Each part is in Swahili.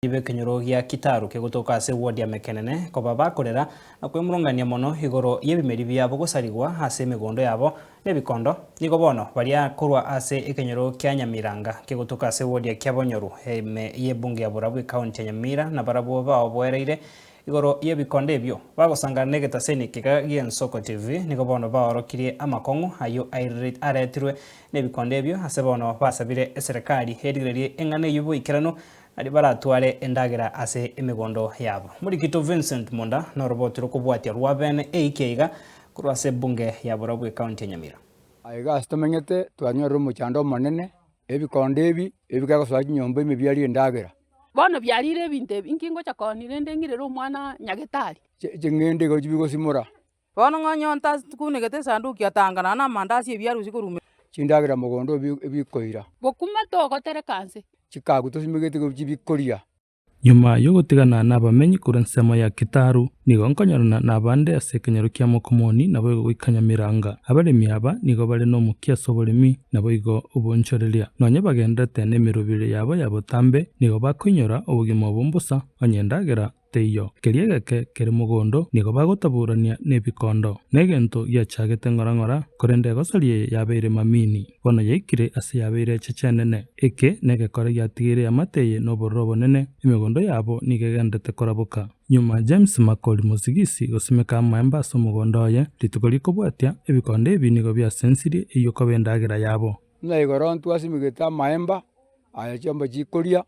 Ibe kenyoro gia kitaru kegutuka ase ward ya Mekenene koba bakorera na kwemurungania mono igoro yebimeri byabo gusarigwa ase emigondo yabo nebikondo nigo bono baria korwa ase ekenyoro kya Nyamiranga kegutuka ase ward ya Kiabonyoru eme yebunge ya Burabu county ya Nyamira na barabo bao boereire igoro yebikondo ebyo bagosangana negetaseni kika Nsoko TV nigo bono baorokirie amakongo ayo aretirwe nebikondo ebyo ase bono basabire eserikali herigererie engane yubo ikirano ari baratware endagera ase emigondo yabo muri kito Vincent Monda no robotiro kubwatia rwabene eikeiga kurwa ase bunge ya Burabu county ya Nyamira aiga astomenyete twanyora omochando monene ebikondo ebi ebikagoswa nyomba emebiari endagera bono byarire ebinto ebi nkingo chakonire ndengirera omwana nyagetari chingende go chibigosimura bono ng'onyonta kunegete sanduku yatangana na mandasi ebyarusi korume chindagera mogondo ebikoira bokuma togotereka nse chikagu tosimegete go chibikoria nyuma yo gutigana n'abamenyi kuri nsemo ya Kitaru nigo nkonyorana n'abande ase kenyero kya Mokomoni nabo gwikanyamiranga abaremi aba nigo bari no mukiaso burimi nabo igo ubonchoreria nonye bagendete n'emirubire yabo yabotambe nigo bakunyora ubugimo obumbusa onyendagera teyo keriegeke keri mugondo nigo bagotaburania n'ebikondo negento giachagete ngorangora korende gosarie yabeire mamini bono yaikire ase yabeire chechenene eke negekore giatigire amateye n'obororo bonene imigondo yabo nigegendete korabuka nyuma James Makoli Musigisi gosimeka amemba ase omogondo oye rituko rikobwatia ebikondo ebi nigo biasensiri eyoko bendagera yabo naigoro ntwasimigete amaemba aya chiomba chikoria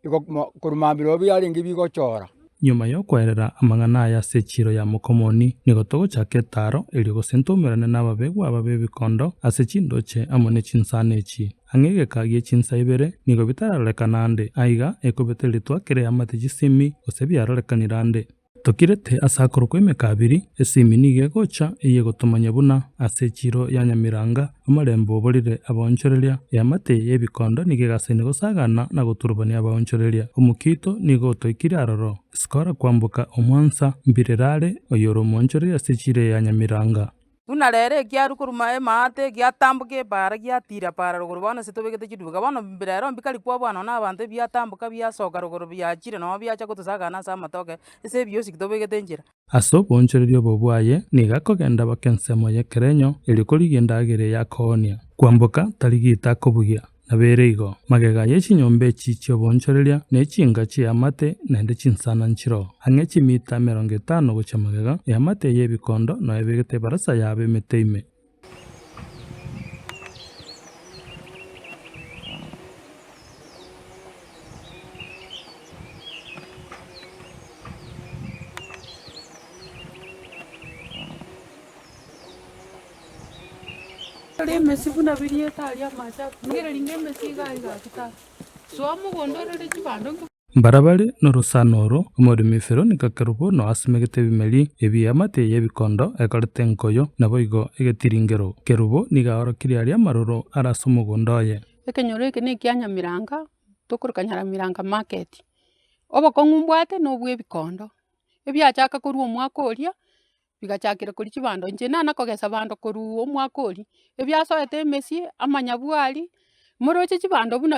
iko kurumambiro byarenge bigochora nyuma yo kwerera amang'ana aya ase echiro ya Mokomoni nigo togochaka etaro eri gosentomerane n'ababegwa b'ebikondo ase chindoche amo ne chinsana echi ang'egeka gie chinsa ibere nigo bitararoreka nde aiga ekobete ritwa kere amate chisimi gose biarorekanira nde tokirete ase akorokwa emeka abiri esimi nigo egocha eye gotomanya buna ase echiro ya Nyamiranga amarembo oborire abonchoreria eamate y'ebikondo nigo egaseni gosagana na goturubania abonchoreria omukito nigo otoikire aroro skora kwambuka omwansa mbirerare oyoro omonchoreria ase echiro ya Nyamiranga buna rere kiaru kuruma emate giatambuka ebara giatira para rogoro bono setobegete chiduga bono mbirero mbikari kwa bwana na abantu biatambuka biasoka rogoro biachire no biacha gotosagana ase amatoke ase ebiosi kitobegete njira ase obonchoreria obo bwaye niga kogenda bakensemo ya Kerenyo eri korigia endagera ya Koonia kwambuka tarigi itakobugia nabere igo magega yechinyomba echi chiobonchoreria na echinga chiamate naende chinsana nchiro ang'e chimita 50 gocha magega eamate y'ebikondo no ebegete barasa yabe emeteime emesi buna birie taria macha ngere ringe emesi gaiga kita so mugondo rere chibando barabare n'orusano oro omorimi Veronica Kerubo no asimegete bimeri ebiamate y'ebikondo ekorete nkoyo nabo igo egetiringero Kerubo niga orokirie aria amaroro arase omogondo oye ekenyoro eke ne kia Nyamiranga tokoruka Nyamiranga market obokong'u mbwate nobwa ebikondo ebiachaka korwa omwaka oria bigachakire kori chibando nche nana kogesa bando korwa omwaka oria ebiasoete emesi amanyabwari moroche chibando buna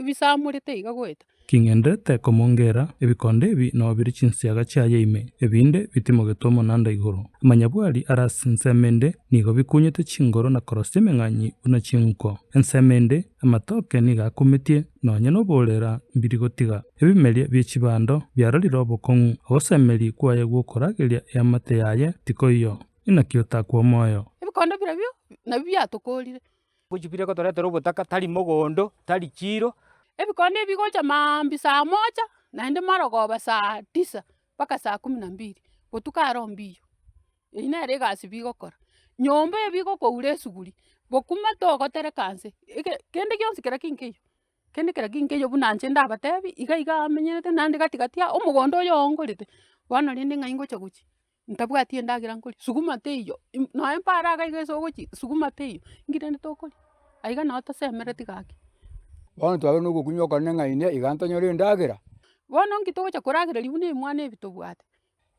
bisamurete iga goeta king'endete komongera ebikondo ebi no biri chinsiaga chiayeime ebinde bitimogete omonanda igoro amanyabwari arase ensemende nigo bikunyete chingoro na korosia emeng'anyi buna chinko ensemende amatoke niga akometie nonye noborera mbiri gotiga ebimeri bia chibando biarorire obokong'u ogosemeri kwaye gwokorageria eamate yaye tiko iyo inakio takwa omoyo ebikondo birabio nabio biatokorire gochibire gotoretera obotaka tari mogondo tari chiro ebikondo ebigocha mambi saa moja naende marogoba saa 9 mpaka saa 12 botuka aro mbiyo eyi nere egasi bigokora nyomba ebigokoura esuguri bokuma togotereka nse kende gionsi kera kinkeyo buna nche ndabatebi iga amenyerete naende gatigatia omogondo oyo ongorete bono rende ng'ai ngocha gochi ntabwati endagera nkori suguma teiyo noe mpara iga ase ogochi suguma teiyo ngirende tokori aiga no tosemereti gaki bono twabe nogokunywa okone ng'aine iga ntonyora endagera bono nkitogocha koragereria buna emwana ebi tobwate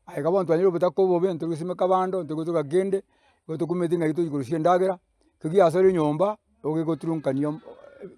aiga bono twanyora obotaka obobe ntogosimeka bando ntogotoka kende gotokumeti ng'ai tochikorusia endagera togiasore nyomba ogegoturunkania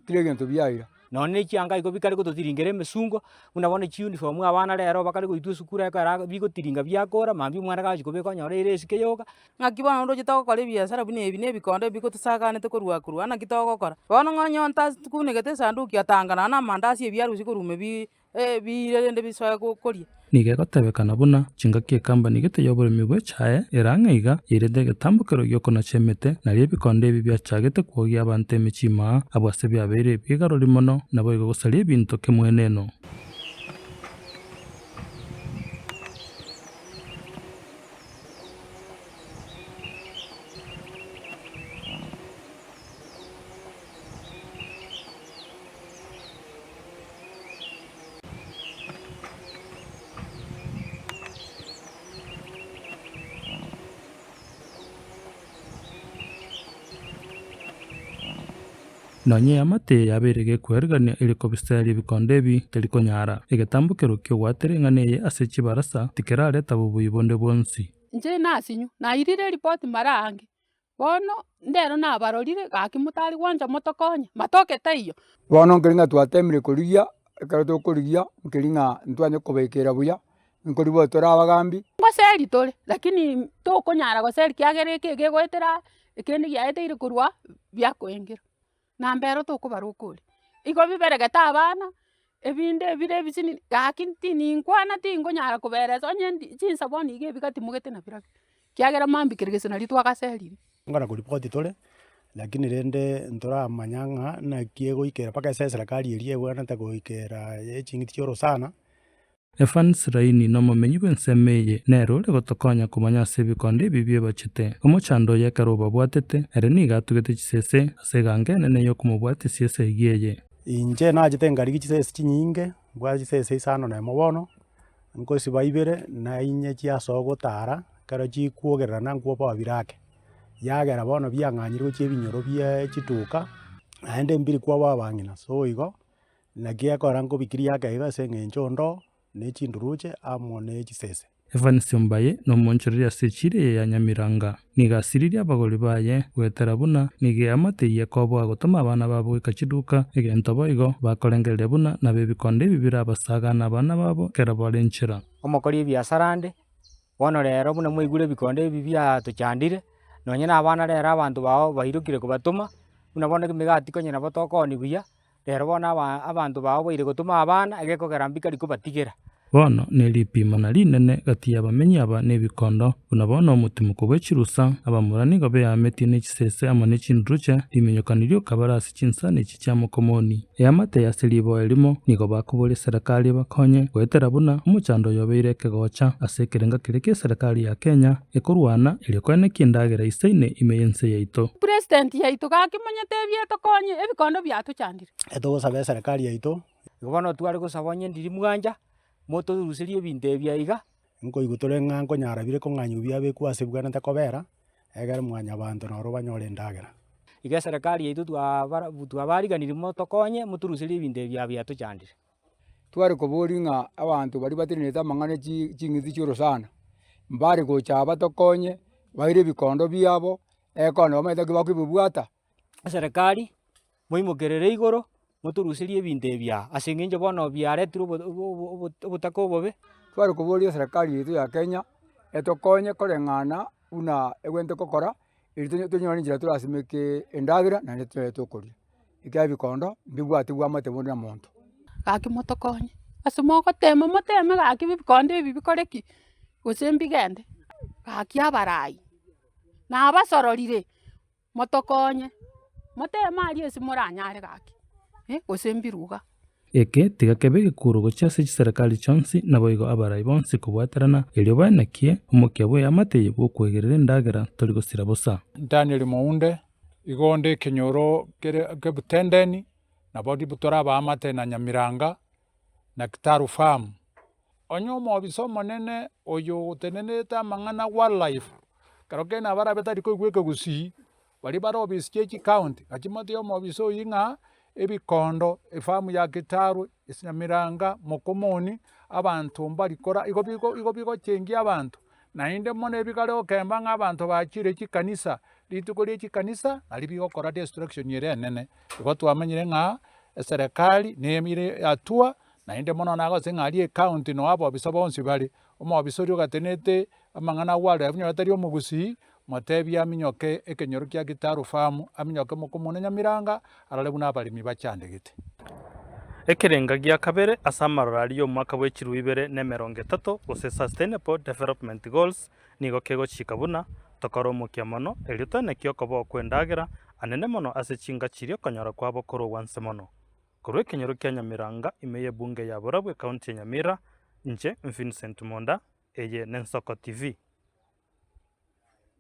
kire egento biaira none chianga iko bikari gototiringera emesungo buna bono chiuniform abana rero bakari goitwa esukuru ekara bigotiringa biakora mambi omwana gachi kobeka onyora ere esike yoka ng'aki bono onde togokora ebiasara buna ebi na ebikondo bigotosaganete korwa naki togokora bono ng'onyonta kunegete esanduku yatangana na amandasi ebiarusi korume birende bisoe koria niga egotebekana buna chingaki ekambani gete ya oboremi bwa echae erang'aiga yairete egetambokero giokona chiamete nari ebikondo ebi biachagete kwogia abanto emechima abo ase biabeire ebigarori mono nabo igo gosaria ebinto kemweneno. Nonye amate yaberege kwerigania iliko bisari ebikondo ebi terikonyara egetambokero kiogwatere ng'aneye ase chibarasa tikerareta bobui bonde bonsi. Inche nasinyu nairire ripoti marange bono ndero nabarorire gaki motari gwanja motokonye matokete iyo bono nkeri ng'a twatemire korigia ekero tokorigia nkeri ng'a ntwanye kobekera buya nkori bo tore abagambi ngoseri tore lakini tokonyara goseri kiagera eke gegoetera ekende giaeteire korwa biakoengera nambero tokobarwa okore igo biberegete abana ebinde ebire ebisini gaki tininkwana tingonyara koberesa onye chinsa bono iga ebi gatimugete nabirabio kiagera mambikirigese nari twagaserire ngona kuripoti tore lakini rende ntoramanya ng'a naki egoikera mpaka ase eserikari eria ebwanete goikera eching'iti chioro sana. Evans Raini n'omumenyi bw'ensemo eye nero ore gotokonya komanya ase ebikondo ebi biebachete omochando oyo ekero obabwatete ere niga atugete chisese ase eganga enene ya okomobwatesia ase eyia eye. Inche nachete ngarigi chisese chinyinge mbwate chisese isano na emo bono nkosiba ibere na inye chiasoa gotara kero chikwogererana nkwopa babirake yagera bono biang'anyire gochia ebinyoro bia chituka naende mbiri kwaba abang'ina so igo naki ekora nkobikiria yakeiga ase eng'encho ndo na echinduruche amo na echisese. Evans Mbaye n'omonchoreri ase echire ya Nyamiranga nigasiririe abagori baye gwetera buna nige amateirie koboa gotoma abana babo goika chiduka egento boigo bakorengerere buna nabo ebikondo ebi birabasagana abana babo kera bare enchera. omokori ebiasara nde bono rero buna mwaigure ebikondo ebi biatochandire nonye na abana rero abanto bao bairokire kobatoma buna bono emigati konye nabo tokoni buya rero bono abanto bao baire gotoma abana egekogera mbikari kobatigera. Bono neripimana rinene gati ya abamenyi aba n'ebikondo buna bono omotimo bwa echirusa abamurani igo beametie na echisese amo na echinduruche rimenyekanirio kabara ase chinsana echi chia mokomoni eamate ase riboa erimo nigo bakobora eserikari bakonye goetera buna omochando oyo obeire ekegocha ase ekerenga kere kia eserikari ya Kenya ekorwana eri koenekia endagera isaine ime ense yaito. President yaito gakimanyete ebietokonye ebikondo biatochandire Etogosaba eserikari yaito igo bono tware gosaba onye ndiri mwanja motoruserie ebinto ebia iga nkoigwa tore ng'a nkonyara bire kong'anyu biabekwa ase bwanete kobera egere mwanya abanto noro banyore endagera. iga eserikari yaito twabariganirie motokonye moturuserie ebinto ebia biatochandire. tware kobori ng'a abanto bari batenenete amang'ana ching'iti chioro sana mbare gocha batokonye baire ebikondo biabo ekona bamaete bakibibwata Eserikari moimokerere igoro moturuserie ebinto ebia ase eng'encho bono biaretire obotaka obobe. tware koboria eserikari yaito ya Kenya etokonye koreng'ana buna egwente kokora eri tonyore enchera torasimeke endagera naende tonyore tokoria ikia ebikondo mbibwati bwamate bono na monto gaki motokonye ase mogotema moteme gaki ebikondo ebi bikore ki gose mbigende gaki abarai nabasororire motokonye moteme aria ase moranyare gaki gose mbiruga. Eke tiga kebe gekuro gochia ase chiserikari chionsi nabo igo abarai bonsi kobwaterana erio baenekie omokia bwa eamate bwokwegerera endagera tori gosira bosa. Daniel Mounde igonde ekenyoro kebutendeni nabo ributora abaamate na Nyamiranga na Kitaru Farm. Onye omobisa omonene oyo otenenete amang'ana wildlife kero kena barabe tari koigwa ekegusii bari barobisi chia echikaunti gachimote omobisa oyi ng'a ebikondo efamu ya Kitaru Nyamiranga Mokomoni abanto mbarikora igo bigochengia abanto naende mono ebigare okemba ng'a abanto bachire chikanisa rituko ria chikanisa nari bigokora destruction ere enene igo twamenyire ng'a eserikali nemire atua naende mono nagose ng'ari ekaunti no abobisa bonsi bari omobisa oria ogatenete amang'ana ware abinyo atari omogusii motebi aminyoke ekenyoro kia Gitaru Farm aminyoke mokomone Nyamiranga arore buna abaremi bachandegete. Ekerenga gia kabere asa amarorari y'omwaka bwa 2030 gose Sustainable Development Goals nigo kegochika buna tokora omokia mono erio toneki okoba okwendagera anene mono ase chinga chiria okonyora kwabo korwa nse mono korwa ekenyoro kia Nyamiranga ime ye bunge ya Borabwe kaunti ya Nyamira inche Vincent Monda eye Nensoko TV.